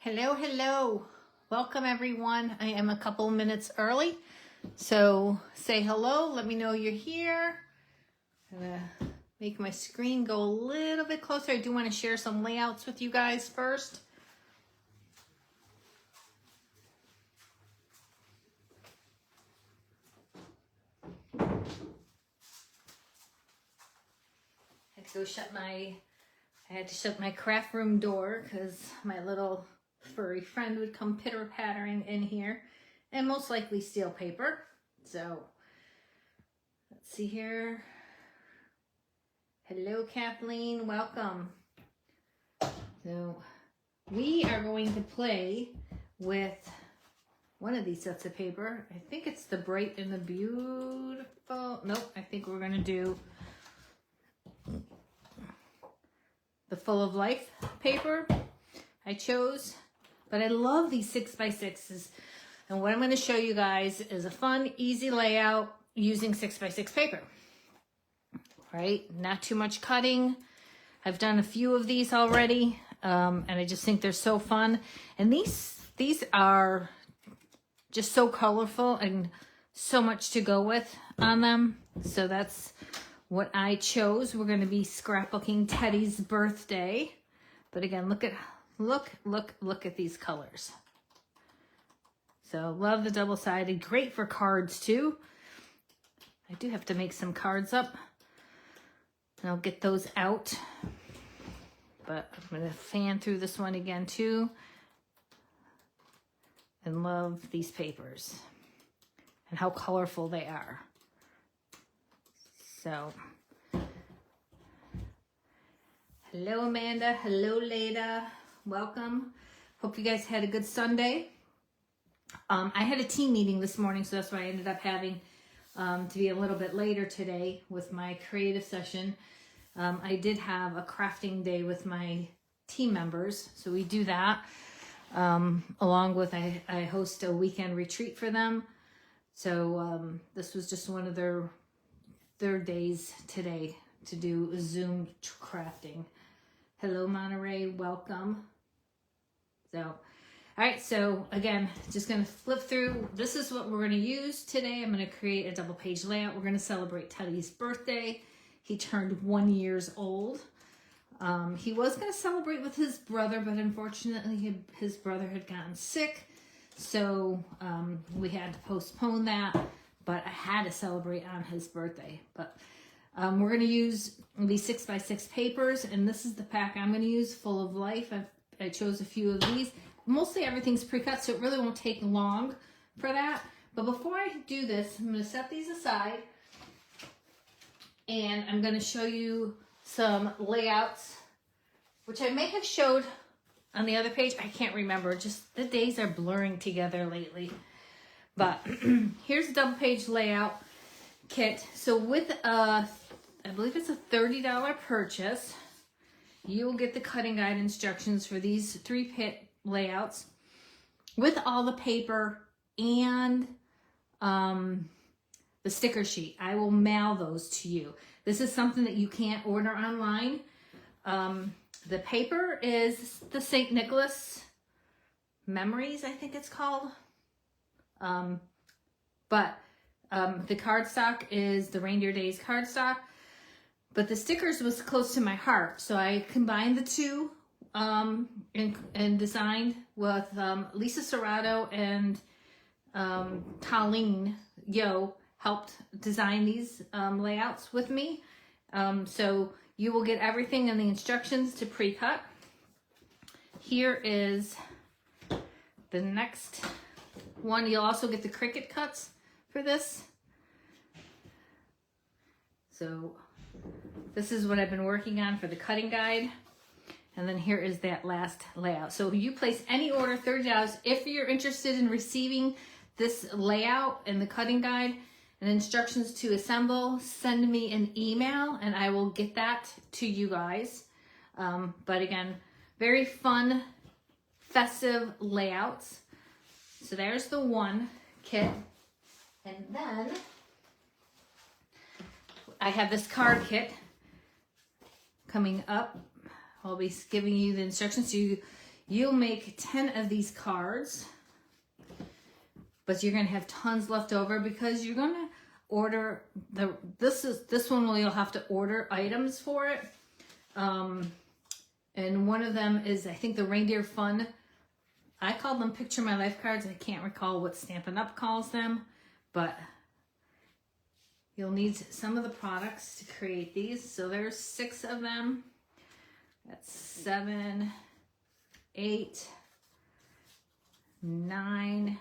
Hello, hello. Welcome everyone. I am a couple minutes early. So say hello, let me know you're here. I'm gonna make my screen go a little bit closer. I do want to share some layouts with you guys first. I had to shut my craft room door because my little furry friend would come pitter-pattering in here, and most likely steal paper. So let's see here. Hello Kathleen, welcome. So we are going to play with one of these sets of paper. I think it's the Bright and the Beautiful. Nope, I think we're going to do the Full of Life paper I chose. But I love these 6x6s. And what I'm going to show you guys is a fun, easy layout using 6x6 paper. Right? Not too much cutting. I've done a few of these already. And I just think they're so fun. And these are just so colorful and so much to go with on them. So that's what I chose. We're going to be scrapbooking Teddy's birthday. But again, look at these colors. So love the double-sided. Great for cards too. I do have to make some cards up. And I'll get those out. But I'm going to fan through this one again too. And love these papers. And how colorful they are. So, hello Amanda, hello Leda, welcome. Hope you guys had a good Sunday. I had a team meeting this morning, so that's why I ended up having to be a little bit later today with my creative session. I did have a crafting day with my team members, so we do that. Along with, I host a weekend retreat for them. So this was just one of their days today to do Zoom crafting. Hello Monterey, welcome. So, all right, so again, just gonna flip through. This is what we're gonna use today. I'm gonna create a double page layout. We're gonna celebrate Teddy's birthday. He turned 1 year old. He was gonna celebrate with his brother, but unfortunately his brother had gotten sick. So we had to postpone that. But I had to celebrate on his birthday. But we're going to use these 6x6 papers, and this is the pack I'm going to use, Full of Life. I chose a few of these. Mostly everything's pre-cut, so it really won't take long for that. But before I do this, I'm going to set these aside, and I'm going to show you some layouts, which I may have showed on the other page. I can't remember. Just the days are blurring together lately. But here's a double page layout kit. So with I believe it's a $30 purchase, you will get the cutting guide instructions for these 3-pit layouts with all the paper and the sticker sheet. I will mail those to you. This is something that you can't order online. The paper is the St. Nicholas Memories, I think it's called. The cardstock is the Reindeer Days cardstock, but the stickers was close to my heart. So I combined the two, and designed with, Lisa Serrato and, Colleen Yo helped design these, layouts with me. So you will get everything in the instructions to pre-cut. Here is the next one. You'll also get the Cricut cuts for this. So this is what I've been working on for the cutting guide. And then here is that last layout. So you place any order, $30. If you're interested in receiving this layout and the cutting guide and instructions to assemble, send me an email and I will get that to you guys. But again, very fun, festive layouts. So there's the one kit. And then I have this card kit coming up. I'll be giving you the instructions. So you'll make 10 of these cards, but you're going to have tons left over because you're going to order this one where you'll have to order items for it. And one of them is, I think, the Reindeer Fun. I call them Picture My Life cards. I can't recall what Stampin' Up! Calls them, but you'll need some of the products to create these. So there's 6 of them. That's 7, 8, 9,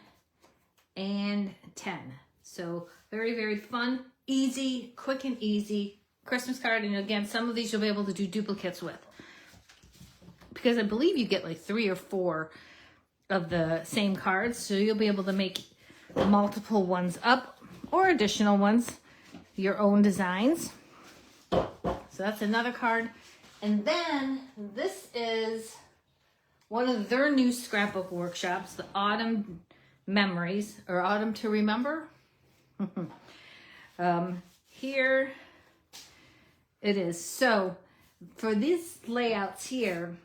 and 10. So very, very fun, easy, quick and easy Christmas card. And again, some of these you'll be able to do duplicates with, because I believe you get like 3 or 4 of the same cards. So you'll be able to make multiple ones up or additional ones, your own designs. So that's another card. And then this is one of their new scrapbook workshops, the Autumn Memories, or Autumn to Remember. Here it is. So for these layouts here,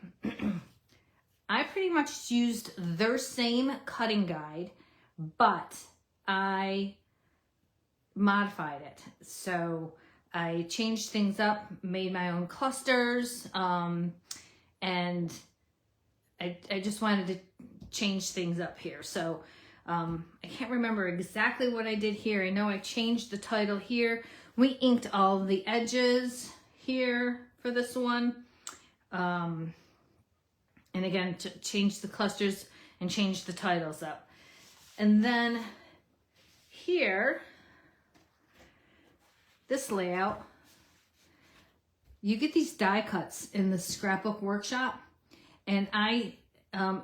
I pretty much used their same cutting guide, but I modified it. So I changed things up, made my own clusters, and I just wanted to change things up here. So I can't remember exactly what I did here. I know I changed the title here. We inked all the edges here for this one. And again, change the clusters and change the titles up. And then here, this layout, you get these die cuts in the scrapbook workshop, and I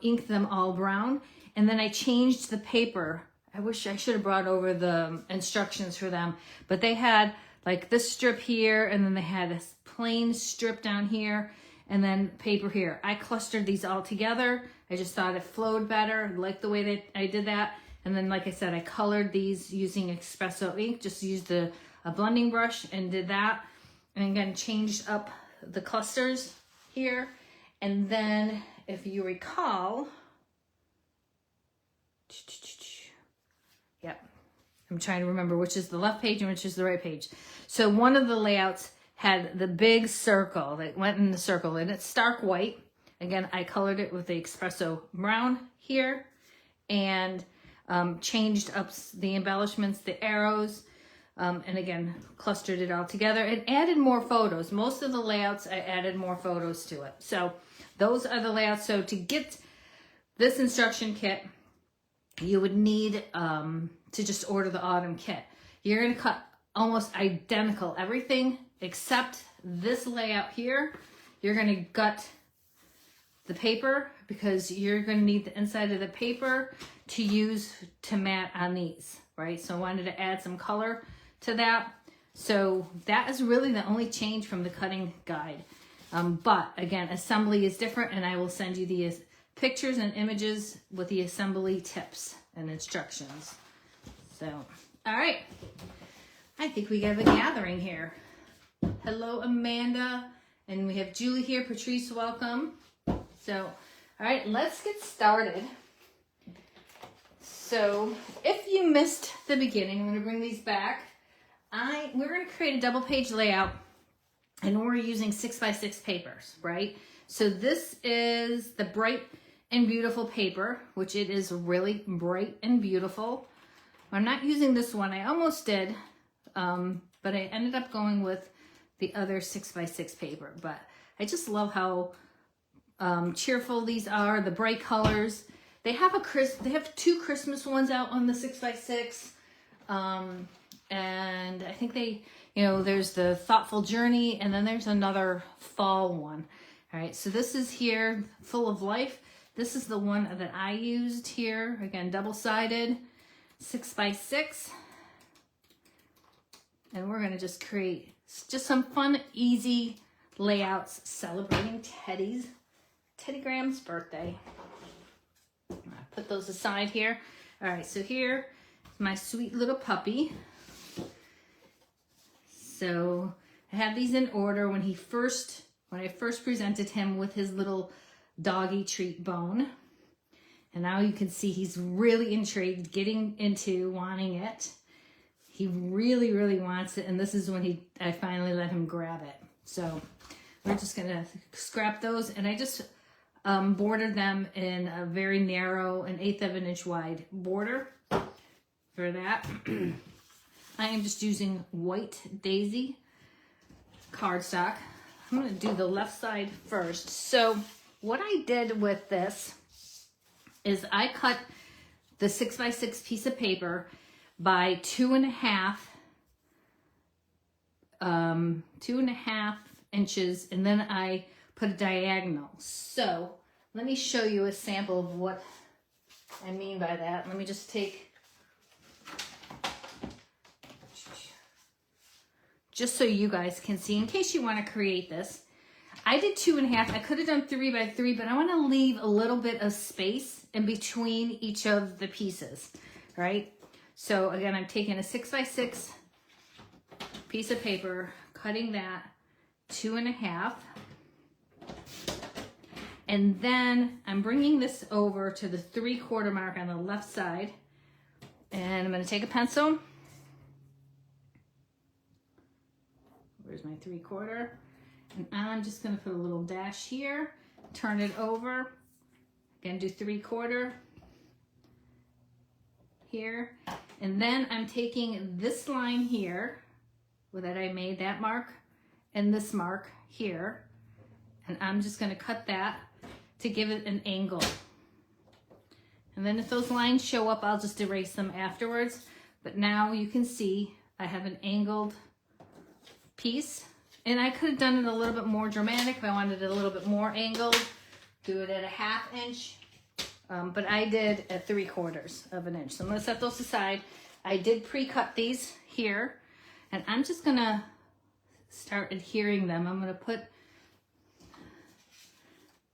inked them all brown, and then I changed the paper. I wish I should have brought over the instructions for them, but they had like this strip here, and then they had a plain strip down here, and then paper here. I clustered these all together. I just thought it flowed better. I liked the way that I did that. And then, like I said, I colored these using espresso ink, just used a blending brush and did that. And again, changed up the clusters here. And then, if you recall, yep, I'm trying to remember which is the left page and which is the right page. So one of the layouts had the big circle that went in the circle, and it's stark white. Again, I colored it with the espresso brown here, and changed up the embellishments, the arrows, and again, clustered it all together and added more photos. Most of the layouts, I added more photos to it. So those are the layouts. So to get this instruction kit, you would need to just order the autumn kit. You're going to cut almost identical everything except this layout here. You're going to gut the paper because you're going to need the inside of the paper to use to mat on these, right? So I wanted to add some color to that. So that is really the only change from the cutting guide. But again, assembly is different, and I will send you the pictures and images with the assembly tips and instructions. So, all right. I think we have a gathering here. Hello, Amanda. And we have Julie here. Patrice, welcome. So, all right, let's get started. So, if you missed the beginning, I'm going to bring these back. We're going to create a double page layout, and we're using 6x6 papers, right? So this is the Bright and Beautiful paper, which it is really bright and beautiful. I'm not using this one. I almost did, but I ended up going with the other 6x6 paper. But I just love how cheerful these are, the bright colors. They have they have 2 Christmas ones out on the 6x6. And I think they, there's the Thoughtful Journey, and then there's another fall one. All right, so this is here, Full of Life. This is the one that I used here. Again, double-sided, 6x6. And we're gonna just create just some fun, easy layouts celebrating Teddy Graham's birthday. I put those aside here. All right, so here is my sweet little puppy. So I have these in order. When I first presented him with his little doggy treat bone. And now you can see he's really intrigued, getting into wanting it. He really, really wants it. And this is when I finally let him grab it. So we're just gonna scrap those. And I just bordered them in a very narrow, an 1/8 of an inch wide border for that. I am just using white daisy cardstock. I'm gonna do the left side first. So what I did with this is I cut the 6x6 piece of paper by 2.5 inches, and then I put a diagonal. So let me show you a sample of what I mean by that. Let me just take, just so you guys can see, in case you want to create this. I did 2.5. I could have done 3x3, but I want to leave a little bit of space in between each of the pieces, right? So again, I'm taking a 6x6 piece of paper, cutting that 2.5. And then I'm bringing this over to the 3/4 mark on the left side. And I'm going to take a pencil. Where's my 3/4? And I'm just going to put a little dash here, turn it over. Again, do 3/4 here. And then I'm taking this line here that I made, that mark, and this mark here. And I'm just going to cut that to give it an angle. And then if those lines show up, I'll just erase them afterwards. But now you can see I have an angled piece. And I could have done it a little bit more dramatic if I wanted it a little bit more angled. Do it at a 1/2 inch. But I did at 3/4 of an inch. So I'm going to set those aside. I did pre-cut these here. And I'm just going to start adhering them. I'm going to put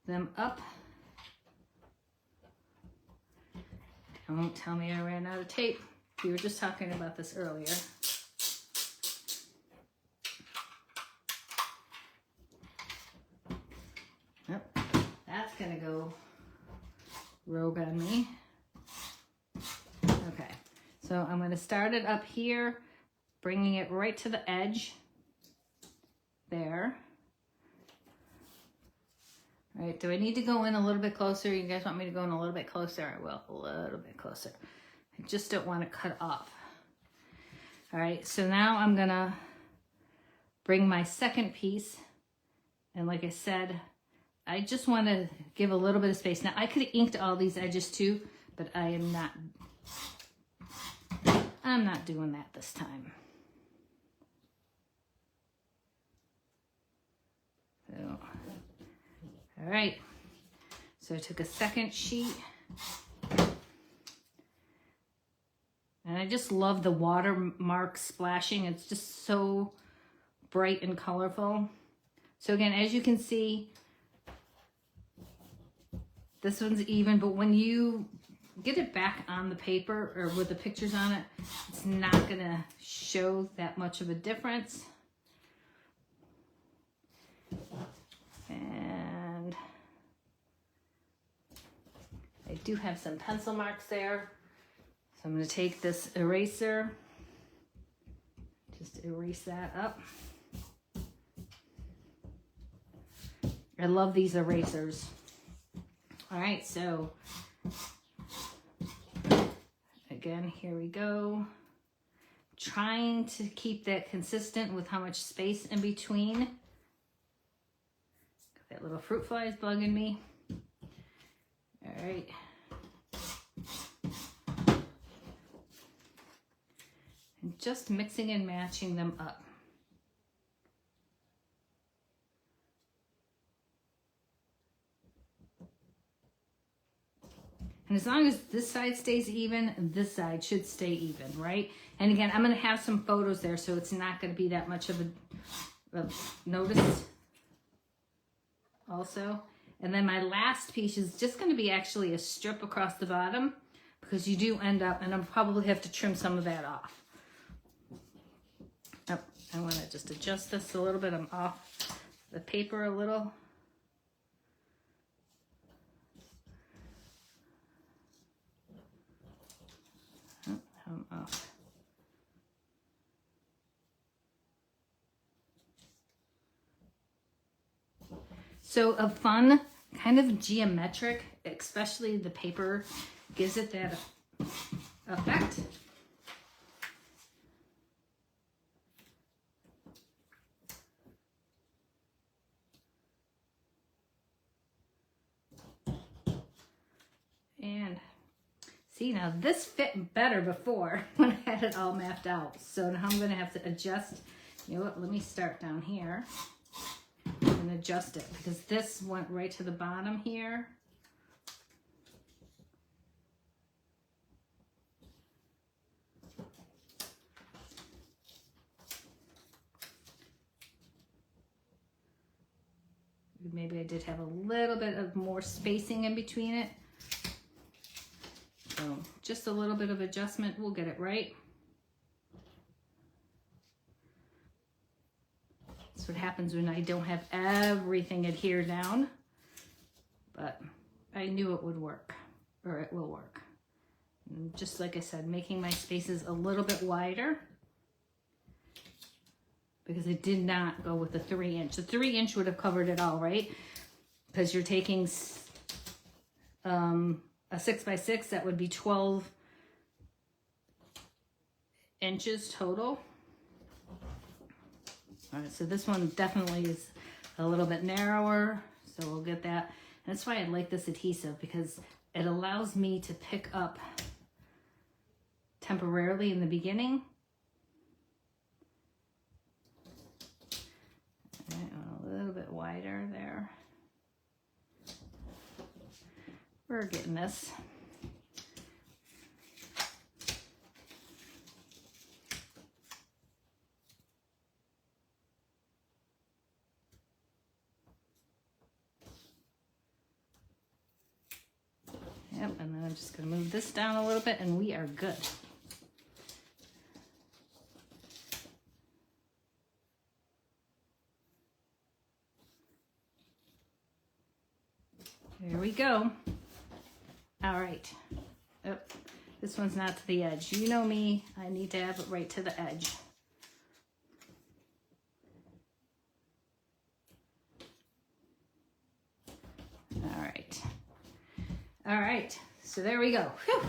them up. Don't tell me I ran out of tape. We were just talking about this earlier. Yep, that's gonna go rogue on me. Okay, so I'm gonna start it up here, bringing it right to the edge there. All right, do I need to go in a little bit closer? You guys want me to go in a little bit closer? I will, a little bit closer. I just don't want to cut off. All right, so now I'm gonna bring my second piece, and like I said, I just want to give a little bit of space. Now I could have inked all these edges too, but I'm not doing that this time. So, all right, so I took a second sheet, and I just love the watermark splashing. It's just so bright and colorful. So again, as you can see, this one's even, but when you get it back on the paper or with the pictures on it, it's not gonna show that much of a difference. And I do have some pencil marks there. So I'm gonna take this eraser, just erase that up. I love these erasers. All right, so again, here we go. Trying to keep that consistent with how much space in between. That little fruit fly is bugging me. All right. And just mixing and matching them up. And as long as this side stays even, this side should stay even, right? And again, I'm going to have some photos there, so it's not going to be that much of a notice also. And then my last piece is just going to be actually a strip across the bottom, because you do end up, and I'll probably have to trim some of that off. Oh, I want to just adjust this a little bit. I'm off the paper a little. So a fun kind of geometric, especially the paper gives it that effect. And see, now this fit better before when I had it all mapped out. So now I'm going to have to adjust. You know what? Let me start down here and adjust it because this went right to the bottom here. Maybe I did have a little bit of more spacing in between it. So just a little bit of adjustment, we'll get it right. That's what happens when I don't have everything adhered down. But I knew it would work, or it will work. And just like I said, making my spaces a little bit wider because I did not go with the 3-inch. The 3-inch would have covered it all, right? Because you're taking a 6x6, that would be 12 inches total. All right, so this one definitely is a little bit narrower, so we'll get that. And that's why I like this adhesive, because it allows me to pick up temporarily in the beginning. A little bit wider there. We're getting this. Yep, and then I'm just going to move this down a little bit and we are good. There we go. All right. Oh, this one's not to the edge. You know me, I need to have it right to the edge. All right. All right, so there we go. Whew.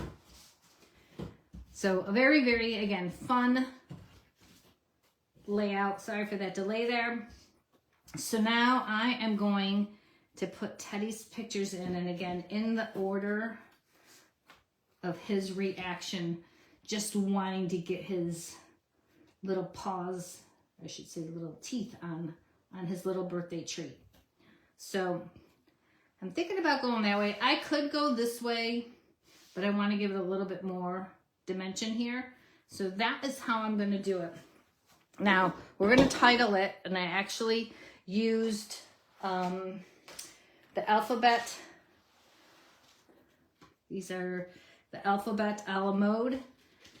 So a very, very, again, fun layout. Sorry for that delay there. So now I am going to put Teddy's pictures in, and again, in the order of his reaction, just wanting to get his little paws, I should say little teeth on his little birthday treat. So I'm thinking about going that way. I could go this way, but I want to give it a little bit more dimension here. So that is how I'm going to do it. Now, we're going to title it, and I actually used the alphabet. These are the alphabet a la mode.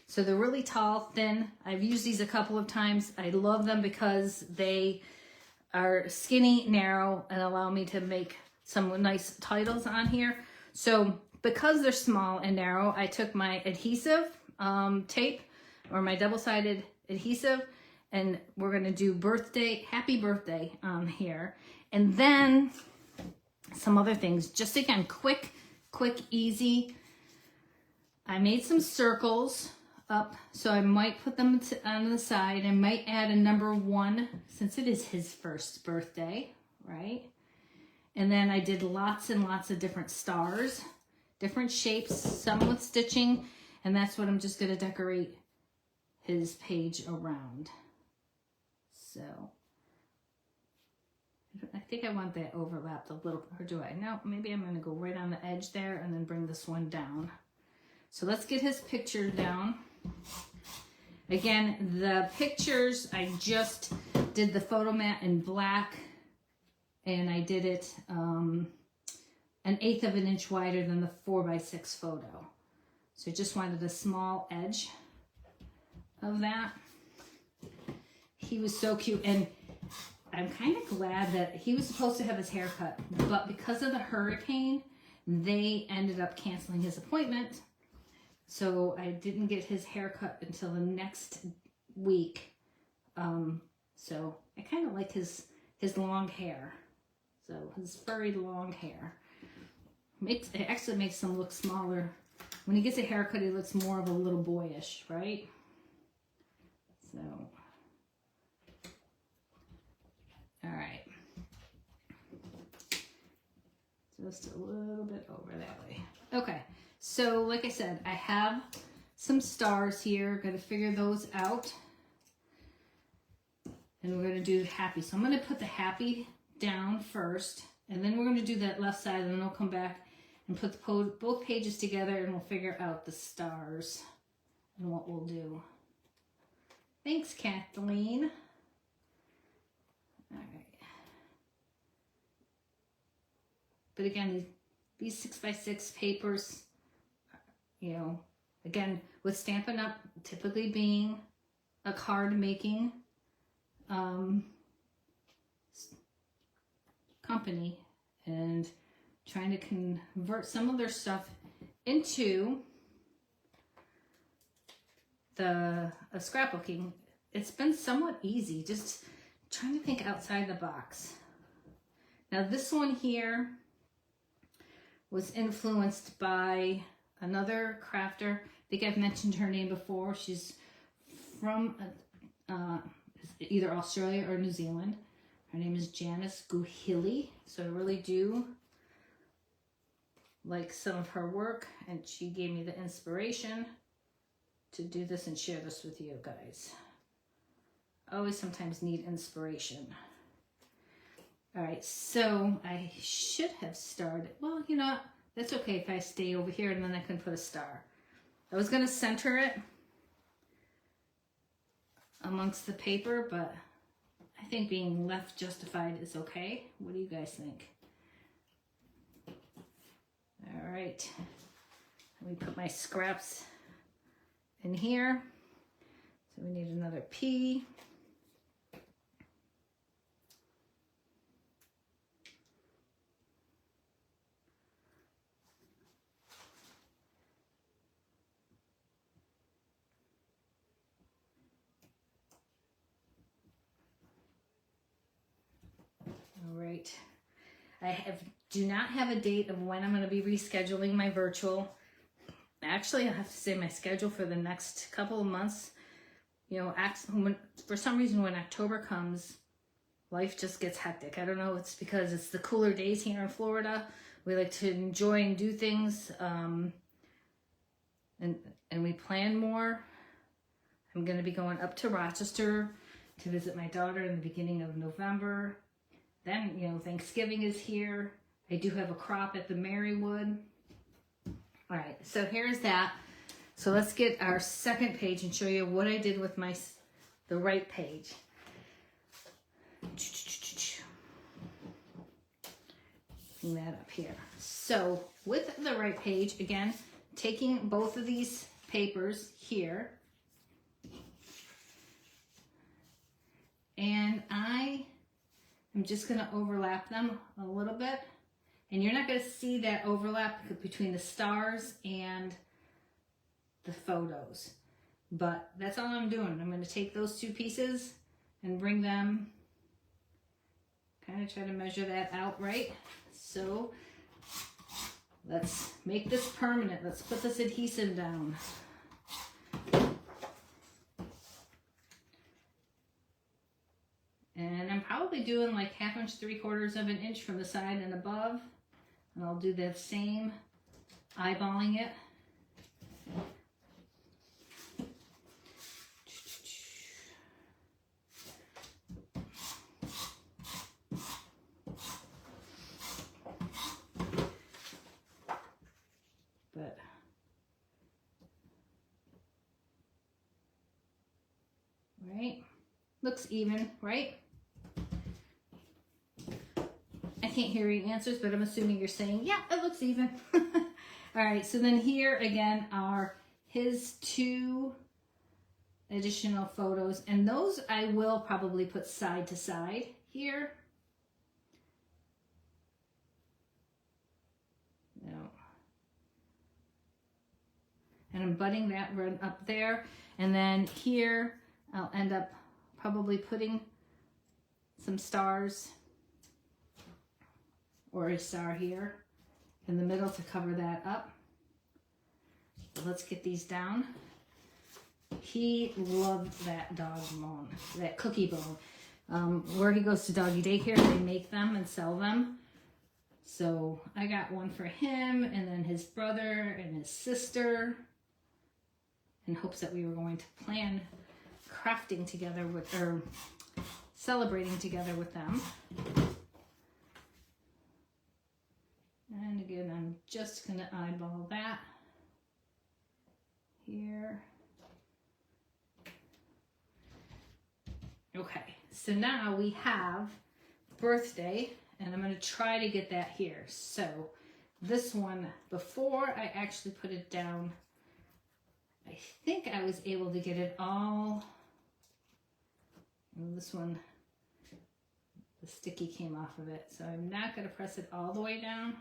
So they're really tall, thin. I've used these a couple of times. I love them because they are skinny, narrow, and allow me to make some nice titles on here. So because they're small and narrow, I took my adhesive tape, or my double-sided adhesive, and we're gonna do birthday, happy birthday on here. And then some other things, just again, quick, easy. I made some circles up, so I might put them on the side. I might add a number 1 since it is his first birthday, right? And then I did lots and lots of different stars, different shapes, some with stitching, and that's what I'm just gonna decorate his page around. So I think I want that overlapped a little, or do I? No, maybe I'm gonna go right on the edge there and then bring this one down. So let's get his picture down. Again, the pictures, I just did the photo mat in black, and I did it 1/8 of an inch wider than the 4x6 photo. So I just wanted a small edge of that. He was so cute, and I'm kind of glad that he was supposed to have his hair cut, but because of the hurricane, they ended up canceling his appointment. So I didn't get his haircut until the next week. So I kind of like his long hair. So his very long hair. It actually makes him look smaller. When he gets a haircut, he looks more of a little boyish, right? So, all right. Just a little bit over that way. Okay, so like I said, I have some stars here. Got to figure those out. And we're going to do happy. So I'm going to put the happy down first. And then we're going to do that left side. And then I'll come back and put both pages together. And we'll figure out the stars and what we'll do. Thanks, Kathleen. All right. But again, these 6x6 papers, you know, again, with Stampin' Up! Typically being a card making company and trying to convert some of their stuff into the scrapbooking, it's been somewhat easy, just trying to think outside the box. Now this one here was influenced by another crafter. I think I've mentioned her name before. She's from either Australia or New Zealand. Her name is Janice Guhili. So I really do like some of her work, and she gave me the inspiration to do this and share this with you guys. I always sometimes need inspiration. All right, so I should have started. Well, you know, that's okay if I stay over here and then I can put a star. I was going to center it amongst the paper, but I think being left justified is okay. What do you guys think? All right, let me put my scraps in here. So we need another P. All right, I do not have a date of when I'm going to be rescheduling my virtual. Actually, I have to say my schedule for the next couple of months, you know, for some reason when October comes, life just gets hectic. I don't know, it's because it's the cooler days here in Florida. We like to enjoy and do things, and we plan more. I'm going to be going up to Rochester to visit my daughter in the beginning of November. Then, you know, Thanksgiving is here. I do have a crop at the Marywood. All right, so here's that. So let's get our second page and show you what I did with the right page. Bring that up here. So with the right page, again, taking both of these papers here, and I am just going to overlap them a little bit. And you're not going to see that overlap between the stars and the photos. But that's all I'm doing. I'm going to take those two pieces and bring them, kind of try to measure that out right. So let's make this permanent. Let's put this adhesive down. And I'm probably doing like 1/2 inch, 3/4 of an inch from the side and above. And I'll do that same, eyeballing it. But right, looks even, right? I can't hear your answers, but I'm assuming you're saying, yeah, it looks even. All right, so then here again are his two additional photos, and those I will probably put side to side here. No. And I'm butting that right up there, and then here I'll end up probably putting some stars. or a star here in the middle to cover that up. Let's get these down. He loved that dog bone, that cookie bone. Where he goes to doggy daycare, they make them and sell them. So I got one for him, and then his brother and his sister, in hopes that we were going to plan crafting together with, or celebrating together with them. And again, I'm just gonna eyeball that here. Okay, so now we have birthday, and I'm going to try to get that here. So this one, before I actually put it down, I think I was able to get it all. And this one, the sticky came off of it, so I'm not going to press it all the way down.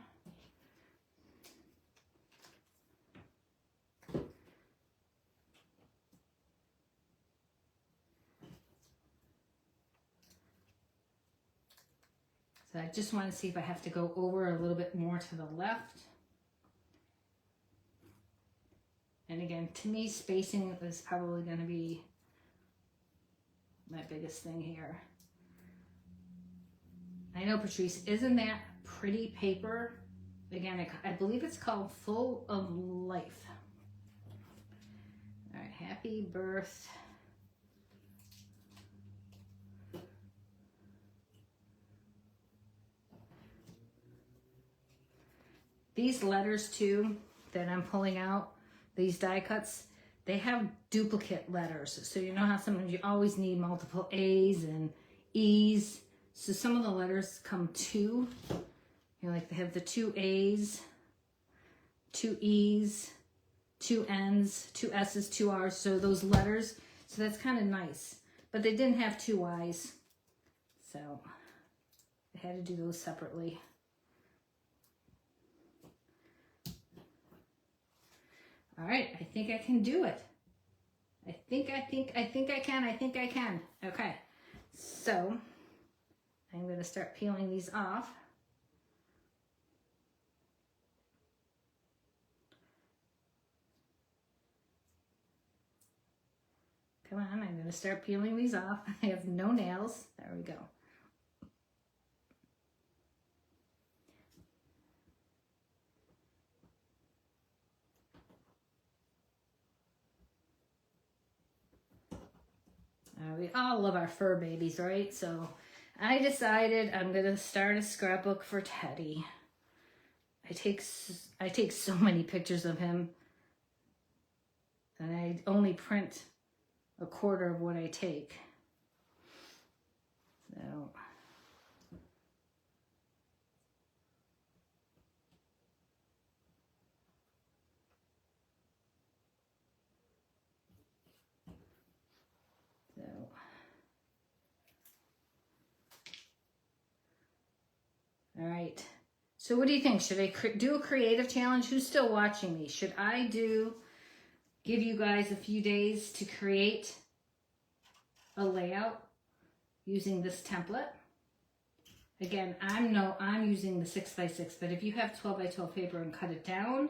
So I just want to see if I have to go over a little bit more to the left. And again, to me, spacing is probably going to be my biggest thing here. I know, Patrice, isn't that pretty paper? Again, I believe it's called Full of Life. All right, happy birthday. These letters too that I'm pulling out, these die cuts, they have duplicate letters. So you know how sometimes you always need multiple A's and E's. So some of the letters come two. You know, like they have the two A's, two E's, two N's, two S's, two R's. So those letters, so that's kind of nice. But they didn't have two Y's. So I had to do those separately. All right, I think I can do it. I think I can. Okay, so I'm going to start peeling these off. Come on, I'm going to start peeling these off. I have no nails. There we go. We all love our fur babies, right? So I decided I'm going to start a scrapbook for Teddy. I take so many pictures of him, and I only print a quarter of what I take. So all right. So what do you think? Should I do a creative challenge? Who's still watching me? Should I give you guys a few days to create a layout using this template? Again, I'm using the 6x6, but if you have 12x12 paper and cut it down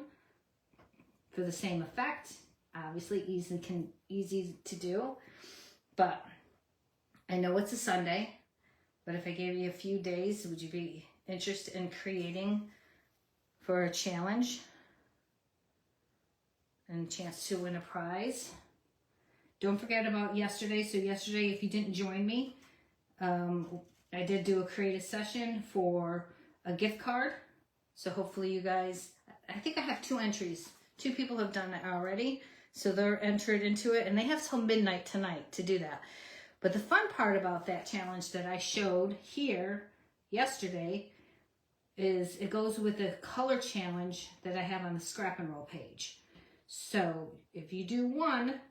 for the same effect, obviously easy to do. But I know it's a Sunday, but if I gave you a few days, would you be interested in creating for a challenge and a chance to win a prize? Don't forget about yesterday. So yesterday, if you didn't join me, I did do a creative session for a gift card. So hopefully you guys, I think I have 2 entries. 2 people have done it already. So they're entered into it, and they have till midnight tonight to do that. But the fun part about that challenge that I showed here yesterday is it goes with the color challenge that I have on the Scrap and Roll page. So if you do one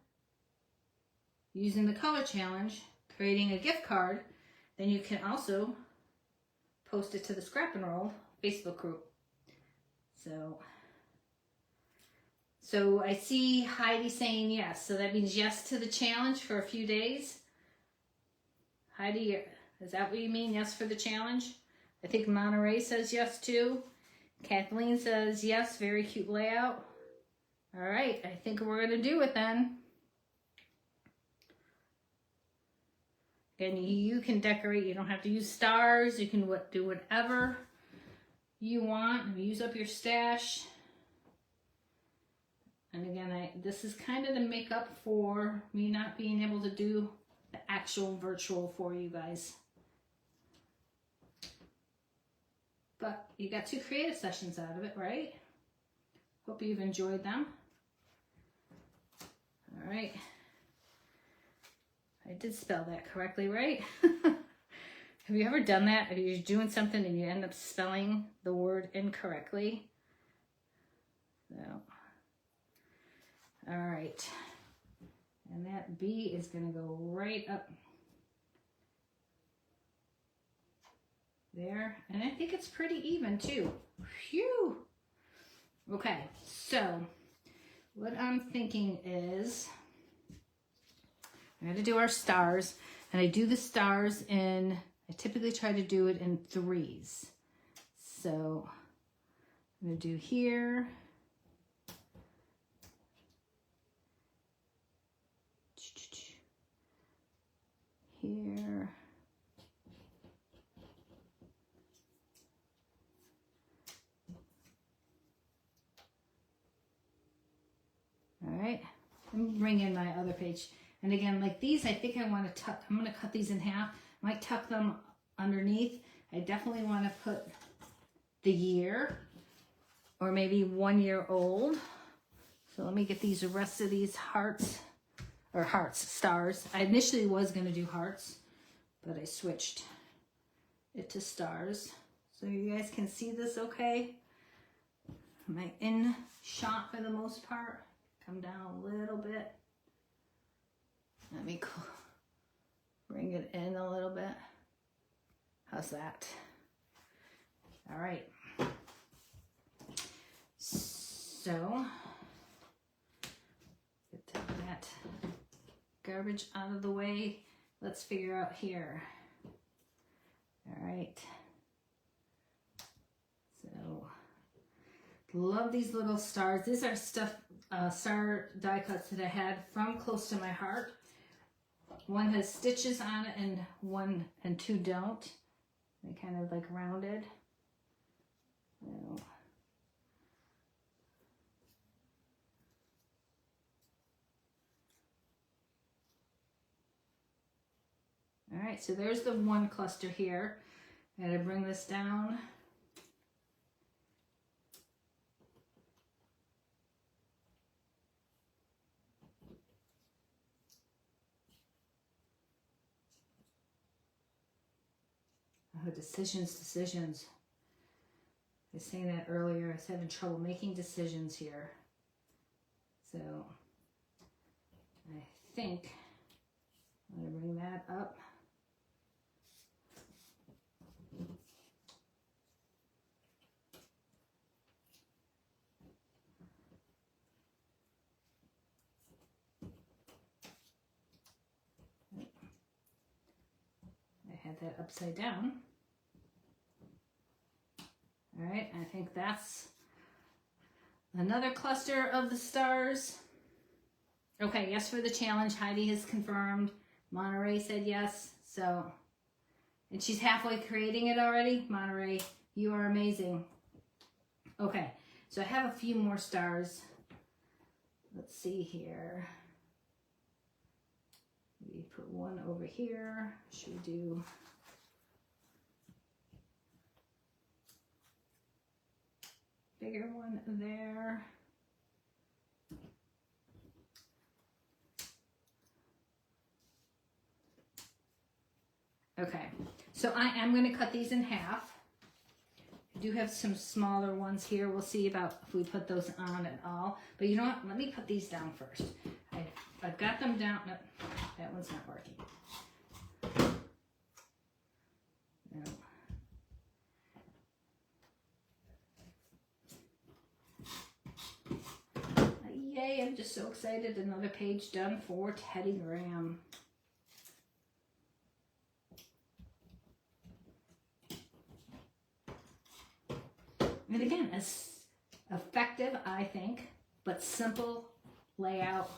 using the color challenge, creating a gift card, then you can also post it to the Scrap and Roll Facebook group. So I see Heidi saying yes. So that means yes to the challenge for a few days. Heidi, is that what you mean? Yes for the challenge? I think Monterey says yes too. Kathleen says yes, very cute layout. All right, I think we're gonna do it then. And you can decorate, you don't have to use stars. You can do whatever you want. Use up your stash. And again, this is kind of to make up for me not being able to do the actual virtual for you guys. But you got 2 creative sessions out of it, right? Hope you've enjoyed them. All right. I did spell that correctly, right? Have you ever done that? If you're doing something and you end up spelling the word incorrectly? No. All right. And that B is going to go right up there. And I think it's pretty even too. Phew. Okay, so what I'm thinking is we're going to do our stars. And I do the stars in, I typically try to do it in 3s. So I'm going to do here. Here. All right, let me bring in my other page. And again, like these, I think I want to tuck, I'm going to cut these in half. I might tuck them underneath. I definitely want to put the year or maybe 1 year old. So let me get these, the rest of these hearts, or hearts, stars. I initially was going to do hearts, but I switched it to stars. So you guys can see this okay? Am I in shot for the most part? Come down a little bit. Let me bring it in a little bit. How's that? All right. So, get that garbage out of the way. Let's figure out here. All right. So, love these little stars. These are star die cuts that I had from Close to My Heart. One has stitches on it and 1 and 2 don't. They kind of like rounded. So. All right, so there's the 1 cluster here. I'm going to bring this down. Oh, decisions. I was saying that earlier. I was having trouble making decisions here. So I think I'm going to bring that up. I had that upside down. All right, I think that's another cluster of the stars. Okay, yes for the challenge. Heidi has confirmed. Monterey said yes. So, and she's halfway creating it already. Monterey, you are amazing. Okay, so I have a few more stars. Let's see here. We put 1 over here. Should we do... bigger one there. Okay, so I am going to cut these in half. I do have some smaller ones here. We'll see about if we put those on at all. But you know what? Let me put these down first. I've got them down. No, that one's not working. No. Yay, I'm just so excited. Another page done for Teddy Graham. And again, it's effective, I think, but simple layout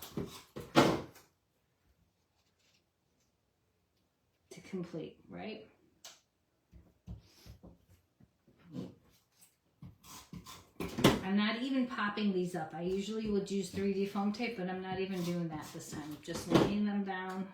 to complete, right? I'm not even popping these up. I usually would use 3D foam tape, but I'm not even doing that this time. Just laying them down.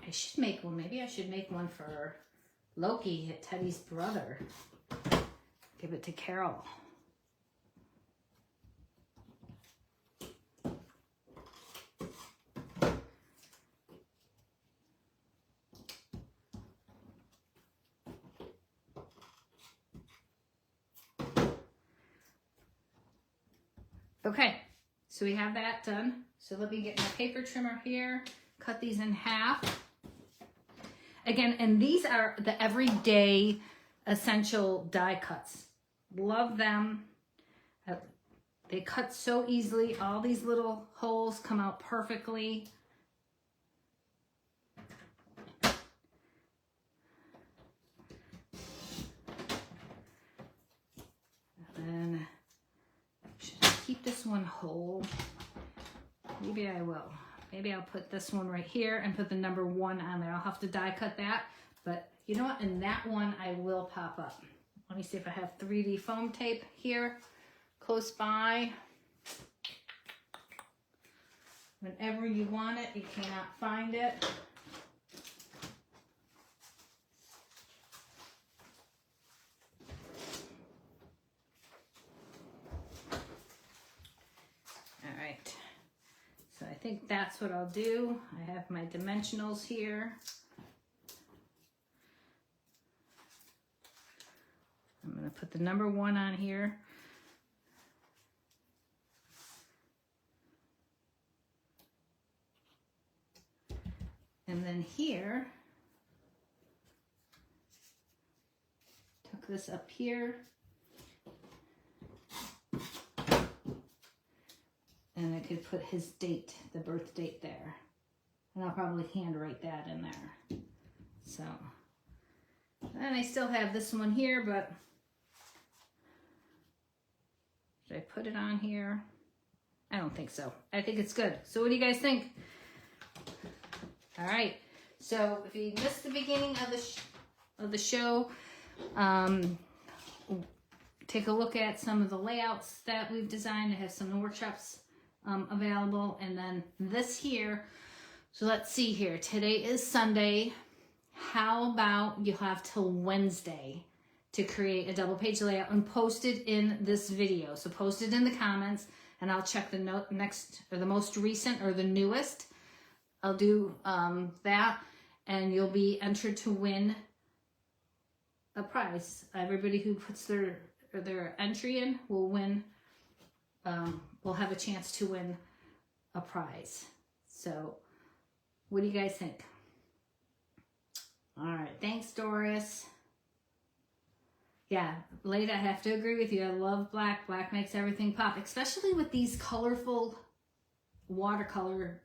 I should make one. Maybe I should make one for Loki, Teddy's brother. Give it to Carol. Okay, so we have that done. So let me get my paper trimmer here, cut these in half. Again, and these are the everyday essential die cuts. Love them. They cut so easily. All these little holes come out perfectly. And then, should I keep this one whole? Maybe I will. Maybe I'll put this one right here and put the number 1 on there. I'll have to die cut that, but you know what? In that one, I will pop up. Let me see if I have 3D foam tape here close by. Whenever you want it, you cannot find it. All right. So I think that's what I'll do. I have my dimensionals here. I'm going to put the number 1 on here. And then here, tuck this up here. And I could put his date, the birth date there. And I'll probably handwrite that in there. So, and I still have this one here, but should I put it on here? I don't think so. I think it's good. So what do you guys think? All right. So if you missed the beginning of the show, take a look at some of the layouts that we've designed. I have some workshops available, and then this here. So let's see here. Today is Sunday. How about you have till Wednesday to create a double page layout and post it in this video. So post it in the comments, and I'll check the next or the most recent or the newest. I'll do that, and you'll be entered to win a prize. Everybody who puts their entry in will win. Will have a chance to win a prize. So, what do you guys think? All right, thanks, Doris. Yeah, Leda, I have to agree with you. I love black. Black makes everything pop, especially with these colorful watercolor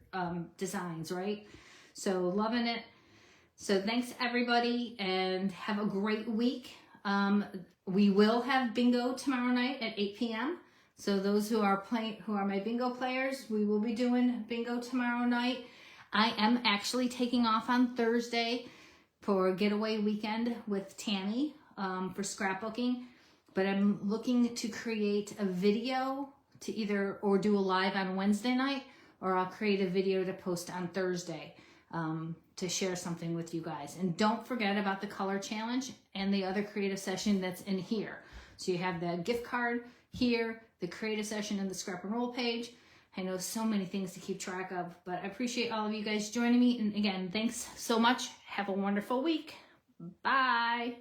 designs, right? So loving it. So thanks everybody, and have a great week. We will have bingo tomorrow night at 8 p.m. So those who are my bingo players, we will be doing bingo tomorrow night. I am actually taking off on Thursday for getaway weekend with Tammy for scrapbooking, but I'm looking to create a video to either or do a live on Wednesday night, or I'll create a video to post on Thursday to share something with you guys. And don't forget about the color challenge and the other creative session that's in here. So you have the gift card here, the creative session, and the scrap and roll page. I know so many things to keep track of, but I appreciate all of you guys joining me. And again, thanks so much. Have a wonderful week. Bye.